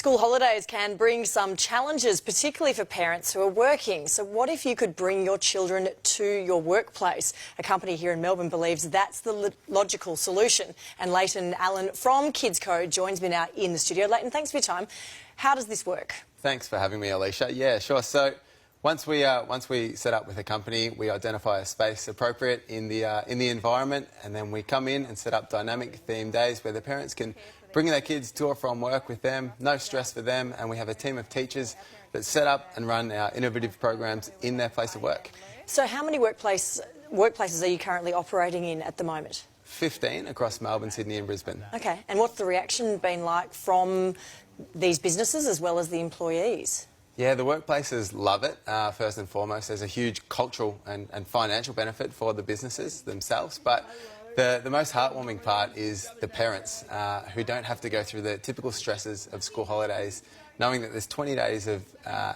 School holidays can bring some challenges, particularly for parents who are working. So what if you could bring your children to your workplace? A company here in Melbourne believes that's the logical solution. And Leighton Allen from KidsCo joins me now in the studio. Leighton, thanks for your time. How does this work? Thanks for having me, Alicia. Yeah, sure. So once we set up with a company, we identify a space appropriate in the environment, and then we come in and set up dynamic themed days where the parents can bring their kids to or from work with them, no stress for them, and we have a team of teachers that set up and run our innovative programs in their place of work. So how many workplaces are you currently operating in at the moment? 15 across Melbourne, Sydney and Brisbane. Okay, and what's the reaction been like from these businesses as well as the employees? Yeah, the workplaces love it, first and foremost. There's a huge cultural and financial benefit for the businesses themselves, but the most heartwarming part is the parents who don't have to go through the typical stresses of school holidays, knowing that there's 20 days of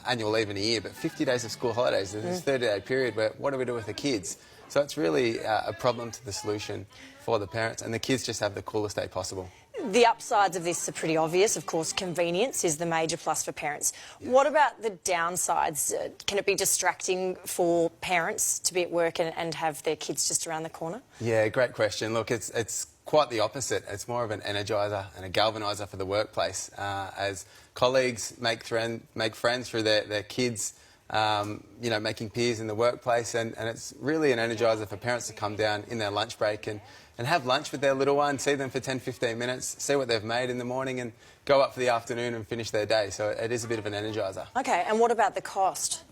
annual leave in a year, but 50 days of school holidays. There's this 30-day period where what do we do with the kids? So it's really a problem to the solution for the parents, and the kids just have the coolest day possible. The upsides of this are pretty obvious. Of course, convenience is the major plus for parents. Yeah. What about the downsides? Can it be distracting for parents to be at work and have their kids just around the corner? Yeah, great question. Look, it's quite the opposite. It's more of an energiser and a galvaniser for the workplace as colleagues make friends through their kids, making peers in the workplace, and it's really an energiser for parents to come down in their lunch break and have lunch with their little one, see them for 10-15 minutes, see what they've made in the morning and go up for the afternoon and finish their day. So it is a bit of an energiser. Okay, and what about the cost?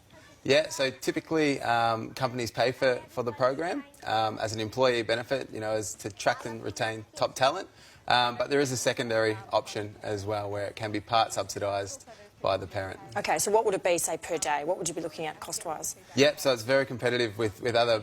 Yeah, so typically companies pay for the program as an employee benefit, as to attract and retain top talent. But there is a secondary option as well where it can be part subsidised by the parent. Okay, so what would it be, say, per day? What would you be looking at cost-wise? Yep, so it's very competitive with other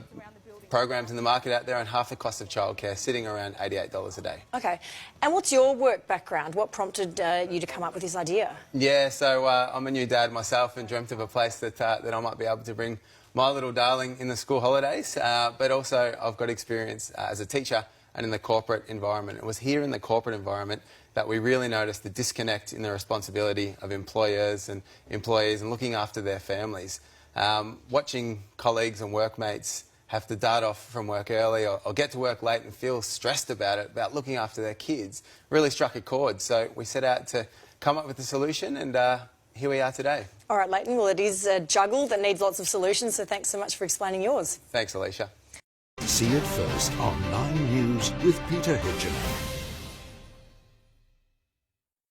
programs in the market out there, and half the cost of childcare, sitting around $88 a day. Okay, and what's your work background? What prompted you to come up with this idea? Yeah, so I'm a new dad myself and dreamt of a place that I might be able to bring my little darling in the school holidays, but also I've got experience as a teacher and in the corporate environment. It was here in the corporate environment that we really noticed the disconnect in the responsibility of employers and employees and looking after their families. Watching colleagues and workmates have to dart off from work early or get to work late and feel stressed about it, about looking after their kids, really struck a chord. So we set out to come up with a solution, and here we are today. All right, Leighton, well, it is a juggle that needs lots of solutions, so thanks so much for explaining yours. Thanks, Alicia. See it first on 9 News with Peter Hitchen.